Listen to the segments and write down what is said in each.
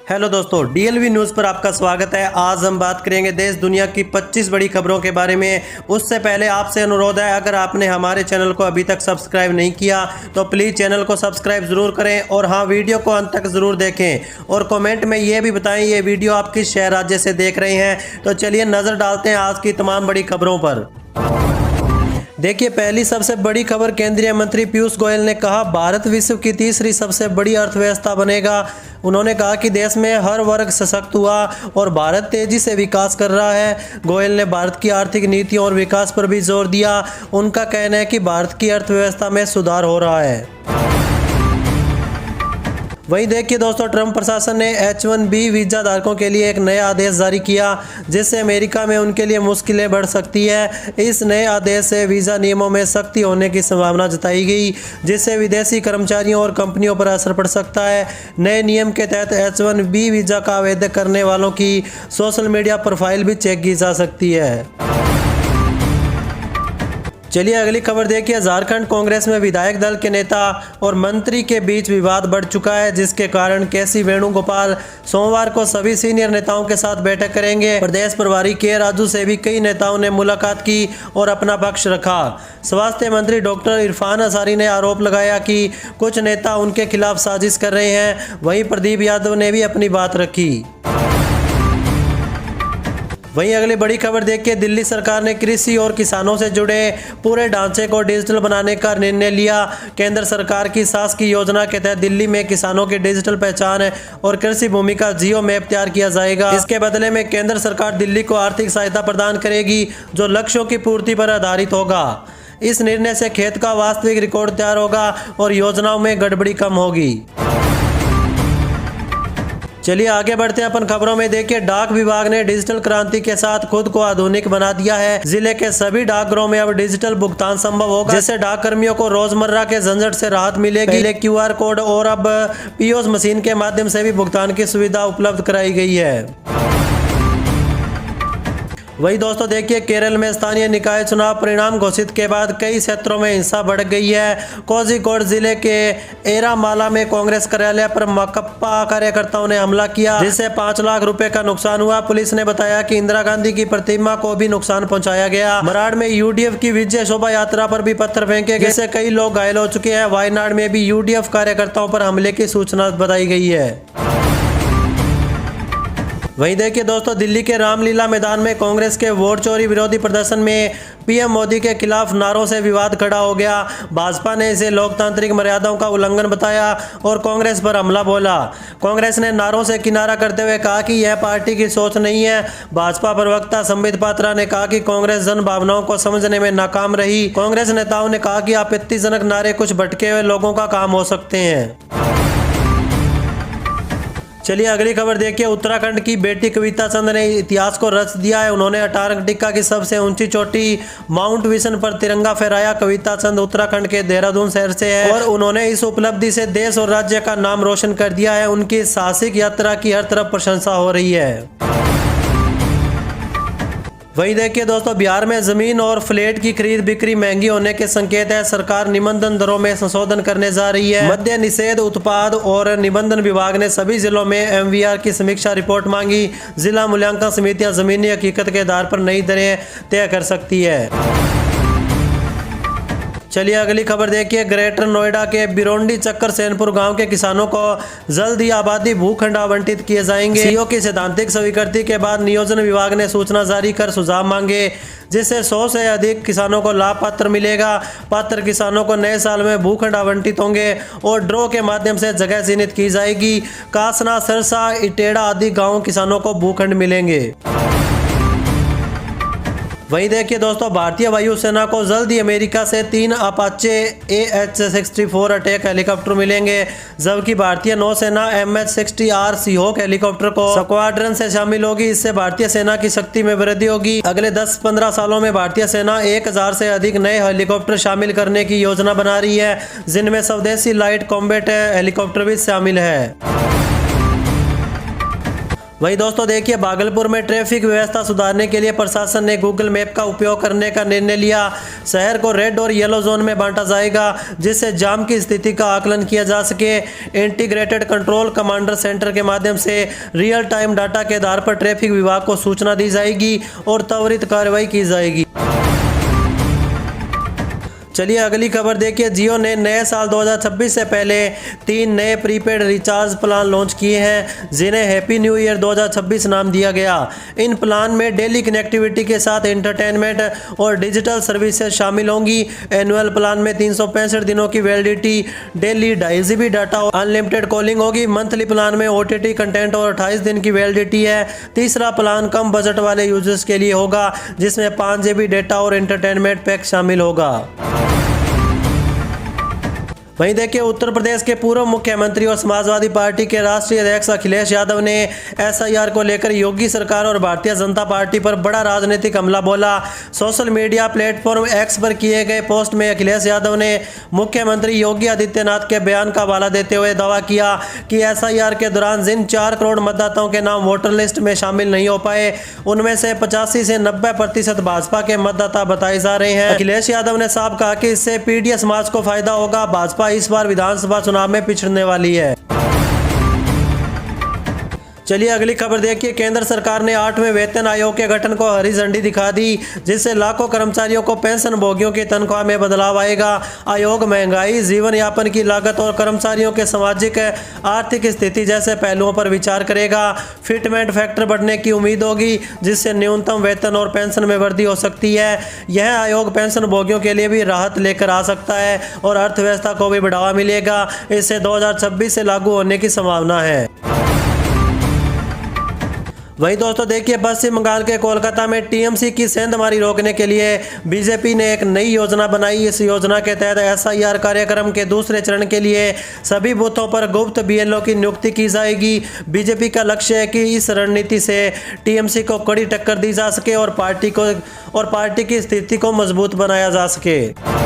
Hello दोस्तों, डीएलवी news पर आपका स्वागत है। आज हम बात करेंगे देश दुनिया की 25 बड़ी खबरों के बारे में। उससे पहले आपसे अनुरोध है, अगर आपने हमारे चैनल को अभी तक सब्सक्राइब नहीं किया तो प्लीज़ चैनल को सब्सक्राइब ज़रूर करें और हाँ, वीडियो को अंत तक ज़रूर देखें और कमेंट में ये भी बताएं ये वीडियो आप किस शहर राज्य से देख रहे हैं। तो चलिए नज़र डालते हैं आज की तमाम बड़ी खबरों पर। देखिए, पहली सबसे बड़ी खबर, केंद्रीय मंत्री पीयूष गोयल ने कहा भारत विश्व की तीसरी सबसे बड़ी अर्थव्यवस्था बनेगा। उन्होंने कहा कि देश में हर वर्ग सशक्त हुआ और भारत तेजी से विकास कर रहा है। गोयल ने भारत की आर्थिक नीतियों और विकास पर भी जोर दिया। उनका कहना है कि भारत की अर्थव्यवस्था में सुधार हो रहा है। वहीं देखिए दोस्तों, ट्रंप प्रशासन ने H-1B वीज़ा धारकों के लिए एक नया आदेश जारी किया, जिससे अमेरिका में उनके लिए मुश्किलें बढ़ सकती है। इस नए आदेश से वीज़ा नियमों में सख्ती होने की संभावना जताई गई, जिससे विदेशी कर्मचारियों और कंपनियों पर असर पड़ सकता है। नए नियम के तहत H-1B वीज़ा का आवेदन करने वालों की सोशल मीडिया प्रोफाइल भी चेक की जा सकती है। चलिए अगली खबर देखिए, झारखंड कांग्रेस में विधायक दल के नेता और मंत्री के बीच विवाद बढ़ चुका है, जिसके कारण केसी वेणुगोपाल सोमवार को सभी सीनियर नेताओं के साथ बैठक करेंगे। प्रदेश प्रभारी के राजू से भी कई नेताओं ने मुलाकात की और अपना पक्ष रखा। स्वास्थ्य मंत्री डॉक्टर इरफान अंसारी ने आरोप लगाया कि कुछ नेता उनके खिलाफ साजिश कर रहे हैं। वहीं प्रदीप यादव ने भी अपनी बात रखी। वहीं अगली बड़ी खबर देखिए, दिल्ली सरकार ने कृषि और किसानों से जुड़े पूरे ढांचे को डिजिटल बनाने का निर्णय लिया। केंद्र सरकार की शासकीय योजना के तहत दिल्ली में किसानों की डिजिटल पहचान और कृषि भूमि का जियो मैप तैयार किया जाएगा। इसके बदले में केंद्र सरकार दिल्ली को आर्थिक सहायता प्रदान करेगी, जो लक्ष्यों की पूर्ति पर आधारित होगा। इस निर्णय से खेत का वास्तविक रिकॉर्ड तैयार होगा और योजनाओं में गड़बड़ी कम होगी। चलिए आगे बढ़ते हैं अपन खबरों में। देखिए, डाक विभाग ने डिजिटल क्रांति के साथ खुद को आधुनिक बना दिया है। जिले के सभी डाकघरों में अब डिजिटल भुगतान संभव होगा, जिससे डाक कर्मियों को रोजमर्रा के झंझट से राहत मिलेगी। पहले QR कोड और अब POS मशीन के माध्यम से भी भुगतान की सुविधा उपलब्ध कराई गई है। वही दोस्तों देखिए, केरल में स्थानीय निकाय चुनाव परिणाम घोषित के बाद कई क्षेत्रों में हिंसा बढ़ गई है। कोझिकोड जिले के एरामाला में कांग्रेस कार्यालय पर माकपा कार्यकर्ताओं ने हमला किया, जिससे 5 लाख रुपए का नुकसान हुआ। पुलिस ने बताया कि इंदिरा गांधी की प्रतिमा को भी नुकसान पहुंचाया गया। मराड़ में UDF की विजय शोभा यात्रा पर भी पत्थर फेंके गए, जिससे कई लोग घायल हो चुके हैं। वायनाड में भी UDF कार्यकर्ताओं पर हमले की सूचना बताई गई है। वहीं देखिए दोस्तों, दिल्ली के रामलीला मैदान में कांग्रेस के वोट चोरी विरोधी प्रदर्शन में PM मोदी के खिलाफ नारों से विवाद खड़ा हो गया। भाजपा ने इसे लोकतांत्रिक मर्यादाओं का उल्लंघन बताया और कांग्रेस पर हमला बोला। कांग्रेस ने नारों से किनारा करते हुए कहा कि यह पार्टी की सोच नहीं है। भाजपा प्रवक्ता संबित पात्रा ने कहा कि कांग्रेस जन भावनाओं को समझने में नाकाम रही। कांग्रेस नेताओं ने कहा कि आपत्तिजनक नारे कुछ भटके हुए लोगों का काम हो सकते हैं। चलिए अगली खबर देखिए, उत्तराखंड की बेटी कविता चंद ने इतिहास को रच दिया है। उन्होंने अंटार्कटिका की सबसे ऊंची चोटी माउंट विशन पर तिरंगा फहराया। कविता चंद उत्तराखंड के देहरादून शहर से है और उन्होंने इस उपलब्धि से देश और राज्य का नाम रोशन कर दिया है। उनकी साहसिक यात्रा की हर तरफ प्रशंसा हो रही है। वहीं देखिए दोस्तों, बिहार में जमीन और फ्लैट की खरीद बिक्री महंगी होने के संकेत है। सरकार निबंधन दरों में संशोधन करने जा रही है। मद्य निषेध उत्पाद और निबंधन विभाग ने सभी जिलों में MVR की समीक्षा रिपोर्ट मांगी। जिला मूल्यांकन समितियां जमीनी हकीकत के आधार पर नई दरें तय कर सकती है। चलिए अगली खबर देखिए, ग्रेटर नोएडा के बिरोंडी चक्कर सैनपुर गांव के किसानों को जल्द ही आबादी भूखंड आवंटित किए जाएंगे। CO की सैद्धांतिक स्वीकृति के बाद नियोजन विभाग ने सूचना जारी कर सुझाव मांगे, जिससे 100 से अधिक किसानों को लाभ पात्र मिलेगा। पात्र किसानों को नए साल में भूखंड आवंटित होंगे और ड्रॉ के माध्यम से जगह चिन्हित की जाएगी। कासना, सरसा, इटेड़ा आदि गाँव किसानों को भूखंड मिलेंगे। वहीं देखिए दोस्तों, भारतीय वायुसेना को जल्द ही अमेरिका से 3 अपाचे AH-64 अटैक हेलीकॉप्टर मिलेंगे, जबकि भारतीय नौसेना MH-60R सीहोक हेलीकॉप्टर को स्क्वाड्रन से शामिल होगी। इससे भारतीय सेना की शक्ति में वृद्धि होगी। अगले 10-15 सालों में भारतीय सेना 1000 से अधिक नए हेलीकॉप्टर शामिल करने की योजना बना रही है, जिनमें स्वदेशी लाइट कॉम्बैट हेलीकॉप्टर भी शामिल है। वहीं दोस्तों देखिए, भागलपुर में ट्रैफिक व्यवस्था सुधारने के लिए प्रशासन ने गूगल मैप का उपयोग करने का निर्णय लिया। शहर को रेड और येलो जोन में बांटा जाएगा, जिससे जाम की स्थिति का आकलन किया जा सके। इंटीग्रेटेड कंट्रोल कमांडर सेंटर के माध्यम से रियल टाइम डाटा के आधार पर ट्रैफिक विभाग को सूचना दी जाएगी और त्वरित कार्रवाई की जाएगी। चलिए अगली खबर देखिए, जियो ने नए साल 2026 से पहले 3 नए प्रीपेड रिचार्ज प्लान लॉन्च किए हैं, जिन्हें हैप्पी न्यू ईयर 2026 नाम दिया गया। इन प्लान में डेली कनेक्टिविटी के साथ एंटरटेनमेंट और डिजिटल सर्विसेज शामिल होंगी। एनुअल प्लान में 365 दिनों की वैलिडिटी, डेली 2.5 GB डाटा और अनलिमिटेड कॉलिंग होगी। मंथली प्लान में OTT कंटेंट और 28 दिन की वैलिडिटी है। तीसरा प्लान कम बजट वाले यूजर्स के लिए होगा, जिसमें 5 GB डेटा और एंटरटेनमेंट पैक शामिल होगा। वहीं देखिए, उत्तर प्रदेश के पूर्व मुख्यमंत्री और समाजवादी पार्टी के राष्ट्रीय अध्यक्ष अखिलेश यादव ने SIR को लेकर योगी सरकार और भारतीय जनता पार्टी पर बड़ा राजनीतिक हमला बोला। सोशल मीडिया प्लेटफॉर्म X पर किए गए पोस्ट में अखिलेश यादव ने मुख्यमंत्री योगी आदित्यनाथ के बयान का हवाला देते हुए दावा किया कि SIR के दौरान जिन 4 करोड़ मतदाताओं के नाम वोटर लिस्ट में शामिल नहीं हो पाए, उनमें से 85 से 90% भाजपा के मतदाता बताए जा रहे हैं। अखिलेश यादव ने साफ कहा कि इससे पीडीए समाज को फायदा होगा। भाजपा इस बार विधानसभा चुनाव में पिछड़ने वाली है। चलिए अगली खबर देखिए, केंद्र सरकार ने 8वें वेतन आयोग के गठन को हरी झंडी दिखा दी, जिससे लाखों कर्मचारियों को पेंशन भोगियों की तनख्वाह में बदलाव आएगा। आयोग महंगाई, जीवन यापन की लागत और कर्मचारियों के सामाजिक आर्थिक स्थिति जैसे पहलुओं पर विचार करेगा। फिटमेंट फैक्टर बढ़ने की उम्मीद होगी, जिससे न्यूनतम वेतन और पेंशन में वृद्धि हो सकती है। यह आयोग पेंशन भोगियों के लिए भी राहत लेकर आ सकता है और अर्थव्यवस्था को भी बढ़ावा मिलेगा। इससे 2026 से लागू होने की संभावना है। वहीं दोस्तों देखिए, पश्चिम बंगाल के कोलकाता में TMC की सेंधमारी रोकने के लिए बीजेपी ने एक नई योजना बनाई। इस योजना के तहत SIR कार्यक्रम के दूसरे चरण के लिए सभी बूथों पर गुप्त BLO की नियुक्ति की जाएगी। बीजेपी का लक्ष्य है कि इस रणनीति से TMC को कड़ी टक्कर दी जा सके और पार्टी की स्थिति को मजबूत बनाया जा सके।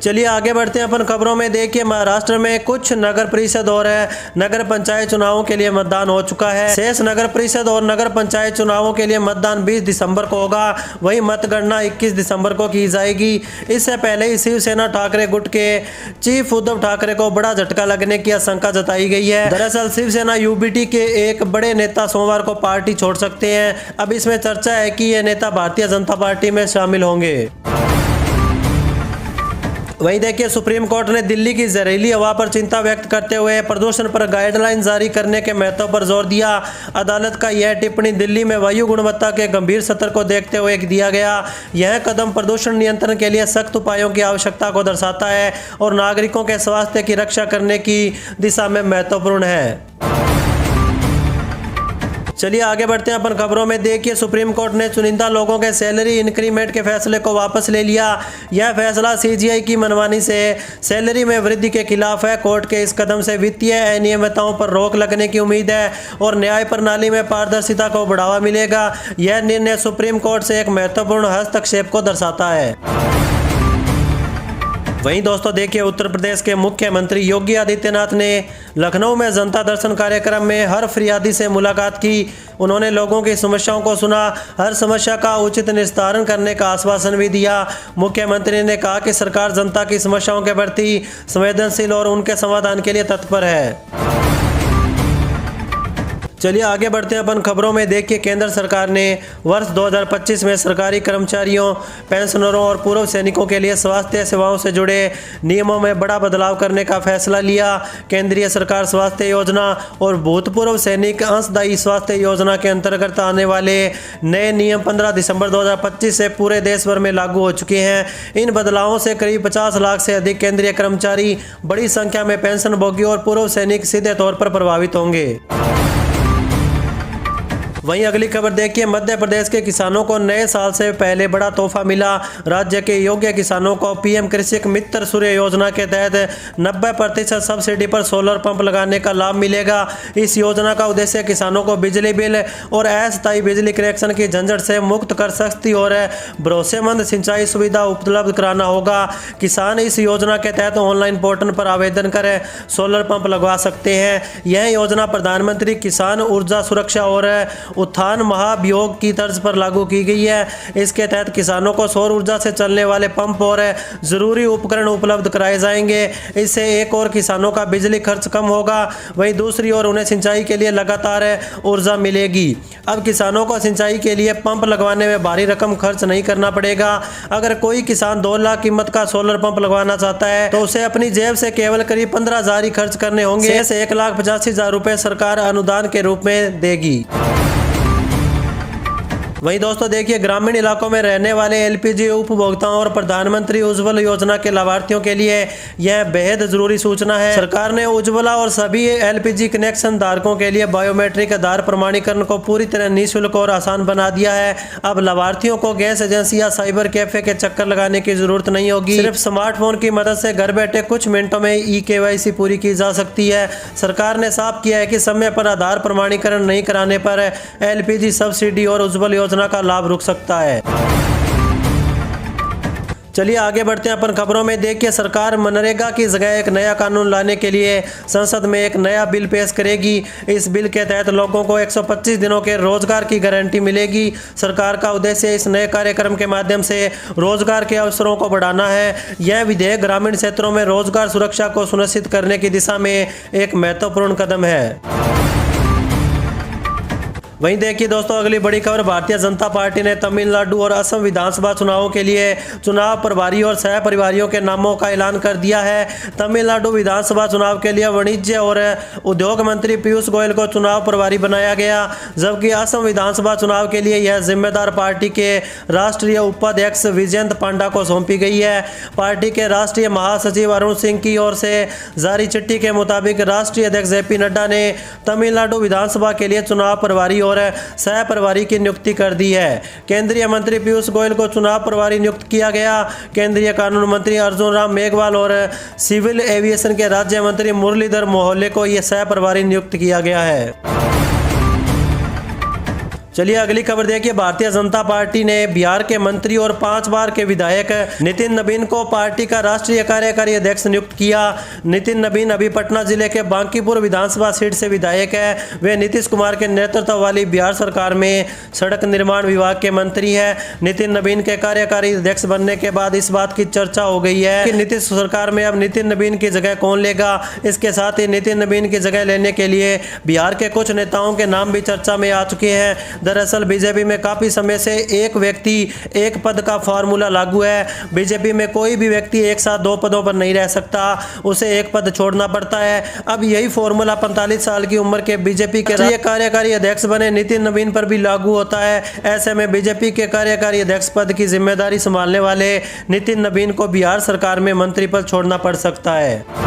चलिए आगे बढ़ते हैं अपन खबरों में। देखिए, महाराष्ट्र में कुछ नगर परिषद और नगर पंचायत चुनावों के लिए मतदान हो चुका है। शेष नगर परिषद और नगर पंचायत चुनावों के लिए मतदान 20 दिसंबर को होगा। वहीं मतगणना 21 दिसंबर को की जाएगी। इससे पहले ही शिवसेना ठाकरे गुट के चीफ उद्धव ठाकरे को बड़ा झटका लगने की आशंका जताई गई है। दरअसल शिवसेना UBT के एक बड़े नेता सोमवार को पार्टी छोड़ सकते हैं। अब इसमें चर्चा है कि ये नेता भारतीय जनता पार्टी में शामिल होंगे। वहीं देखिए, सुप्रीम कोर्ट ने दिल्ली की जहरीली हवा पर चिंता व्यक्त करते हुए प्रदूषण पर गाइडलाइन जारी करने के महत्व पर जोर दिया। अदालत का यह टिप्पणी दिल्ली में वायु गुणवत्ता के गंभीर स्तर को देखते हुए दिया गया। यह कदम प्रदूषण नियंत्रण के लिए सख्त उपायों की आवश्यकता को दर्शाता है और नागरिकों के स्वास्थ्य की रक्षा करने की दिशा में महत्वपूर्ण है। चलिए आगे बढ़ते हैं अपन खबरों में। देखिए, सुप्रीम कोर्ट ने चुनिंदा लोगों के सैलरी इंक्रीमेंट के फैसले को वापस ले लिया। यह फैसला CGI की मनमानी से सैलरी में वृद्धि के खिलाफ है। कोर्ट के इस कदम से वित्तीय अनियमितताओं पर रोक लगने की उम्मीद है और न्याय प्रणाली में पारदर्शिता को बढ़ावा मिलेगा। यह निर्णय सुप्रीम कोर्ट से एक महत्वपूर्ण हस्तक्षेप को दर्शाता है। वहीं दोस्तों देखिए, उत्तर प्रदेश के मुख्यमंत्री योगी आदित्यनाथ ने लखनऊ में जनता दर्शन कार्यक्रम में हर फरियादी से मुलाकात की। उन्होंने लोगों की समस्याओं को सुना, हर समस्या का उचित निस्तारण करने का आश्वासन भी दिया। मुख्यमंत्री ने कहा कि सरकार जनता की समस्याओं के प्रति संवेदनशील और उनके समाधान के लिए तत्पर है। चलिए आगे बढ़ते हैं अपन खबरों में। देखिए, केंद्र सरकार ने वर्ष 2025 में सरकारी कर्मचारियों, पेंशनरों और पूर्व सैनिकों के लिए स्वास्थ्य सेवाओं से जुड़े नियमों में बड़ा बदलाव करने का फैसला लिया। केंद्रीय सरकार स्वास्थ्य योजना और भूतपूर्व सैनिक अंशदायी स्वास्थ्य योजना के अंतर्गत आने वाले नए नियम 15 दिसंबर 2025 से पूरे देश भर में लागू हो चुके हैं। इन बदलावों से करीब 50 लाख से अधिक केंद्रीय कर्मचारी, बड़ी संख्या में पेंशन भोगी और पूर्व सैनिक सीधे तौर पर प्रभावित होंगे। वहीं अगली खबर देखिए, मध्य प्रदेश के किसानों को नए साल से पहले बड़ा तोहफा मिला। राज्य के योग्य किसानों को पीएम कृषक मित्र सूर्य योजना के तहत 90% सब्सिडी पर सोलर पंप लगाने का लाभ मिलेगा। इस योजना का उद्देश्य किसानों को बिजली बिल और अस्थायी बिजली कनेक्शन की झंझट से मुक्त कर सस्ती और भरोसेमंद सिंचाई सुविधा उपलब्ध कराना होगा। किसान इस योजना के तहत ऑनलाइन पोर्टल पर आवेदन कर सोलर पंप लगवा सकते हैं। यह योजना प्रधानमंत्री किसान ऊर्जा सुरक्षा और उत्थान महाभियोग की तर्ज पर लागू की गई है। इसके तहत किसानों को सौर ऊर्जा से चलने वाले पंप और जरूरी उपकरण उपलब्ध कराए जाएंगे। इससे एक और किसानों का बिजली खर्च कम होगा, वहीं दूसरी ओर उन्हें सिंचाई के लिए लगातार ऊर्जा मिलेगी। अब किसानों को सिंचाई के लिए पंप लगवाने में भारी रकम खर्च नहीं करना पड़ेगा। अगर कोई किसान 2 लाख कीमत का सोलर पंप लगवाना चाहता है तो उसे अपनी जेब से केवल करीब 15,000 ही खर्च करने होंगे। से 1,85,000 रुपए सरकार अनुदान के रूप में देगी। वहीं दोस्तों देखिए, ग्रामीण इलाकों में रहने वाले एलपीजी उपभोक्ताओं और प्रधानमंत्री उज्ज्वला योजना के लाभार्थियों के लिए यह बेहद जरूरी सूचना है। सरकार ने उज्ज्वला और सभी एलपीजी कनेक्शन धारकों के लिए बायोमेट्रिक आधार प्रमाणीकरण को पूरी तरह निःशुल्क और आसान बना दिया है। अब लाभार्थियों को गैस एजेंसी या साइबर कैफे के चक्कर लगाने की जरूरत नहीं होगी। सिर्फ स्मार्टफोन की मदद से घर बैठे कुछ मिनटों में ई-केवाईसी पूरी की जा सकती है। सरकार ने साफ किया है कि समय पर आधार प्रमाणीकरण नहीं कराने पर एलपीजी सब्सिडी और उज्ज्वला योजना का लाभ रुक सकता है। चलिए आगे बढ़ते हैं अपन खबरों में। देखिए, सरकार मनरेगा की जगह एक नया कानून लाने के लिए संसद में एक नया बिल पेश करेगी। इस बिल के तहत लोगों को 125 दिनों के रोजगार की गारंटी मिलेगी। सरकार का उद्देश्य इस नए कार्यक्रम के माध्यम से रोजगार के अवसरों को बढ़ाना है। यह विधेयक ग्रामीण क्षेत्रों में रोजगार सुरक्षा को सुनिश्चित करने की दिशा में एक महत्वपूर्ण कदम है। वहीं देखिए दोस्तों, अगली बड़ी खबर, भारतीय जनता पार्टी ने तमिलनाडु और असम विधानसभा चुनावों के लिए चुनाव प्रभारी और सह प्रभारियों के नामों का ऐलान कर दिया है। तमिलनाडु विधानसभा चुनाव के लिए वाणिज्य और उद्योग मंत्री पीयूष गोयल को चुनाव प्रभारी बनाया गया, जबकि असम विधानसभा चुनाव के लिए यह जिम्मेदार पार्टी के राष्ट्रीय उपाध्यक्ष विजयंत पांडा को सौंपी गई है। पार्टी के राष्ट्रीय महासचिव अरुण सिंह की ओर से जारी चिट्ठी के मुताबिक राष्ट्रीय अध्यक्ष जेपी नड्डा ने तमिलनाडु विधानसभा के लिए चुनाव प्रभारी और सह प्रभारी की नियुक्ति कर दी है। केंद्रीय मंत्री पीयूष गोयल को चुनाव प्रभारी नियुक्त किया गया। केंद्रीय कानून मंत्री अर्जुन राम मेघवाल और सिविल एविएशन के राज्य मंत्री मुरलीधर मोहल्ले को यह सह प्रभारी नियुक्त किया गया है। चलिए अगली खबर देखिए, भारतीय जनता पार्टी ने बिहार के मंत्री और 5 बार के विधायक नितिन नबीन को पार्टी का राष्ट्रीय कार्यकारी अध्यक्ष नियुक्त किया। नितिन नबीन अभी पटना जिले के बांकीपुर विधानसभा सीट से विधायक है। वे नीतीश कुमार के नेतृत्व वाली बिहार सरकार में सड़क निर्माण विभाग के मंत्री हैं। नितिन नबीन के कार्यकारी अध्यक्ष बनने के बाद इस बात की चर्चा हो गई है कि नीतीश सरकार में अब नितिन नबीन की जगह कौन लेगा। इसके साथ ही नितिन नबीन की जगह लेने के लिए बिहार के कुछ नेताओं के नाम भी चर्चा में आ चुके हैं। दरअसल बीजेपी में काफी समय से एक व्यक्ति एक पद का फॉर्मूला लागू है। बीजेपी में कोई भी व्यक्ति एक साथ 2 पदों पर नहीं रह सकता, उसे एक पद छोड़ना पड़ता है। अब यही फॉर्मूला 45 साल की उम्र के बीजेपी के राष्ट्रीय कार्यकारी अध्यक्ष बने नितिन नबीन पर भी लागू होता है। ऐसे में बीजेपी के कार्यकारी अध्यक्ष पद की जिम्मेदारी संभालने वाले नितिन नबीन को बिहार सरकार में मंत्री पद छोड़ना पड़ सकता है।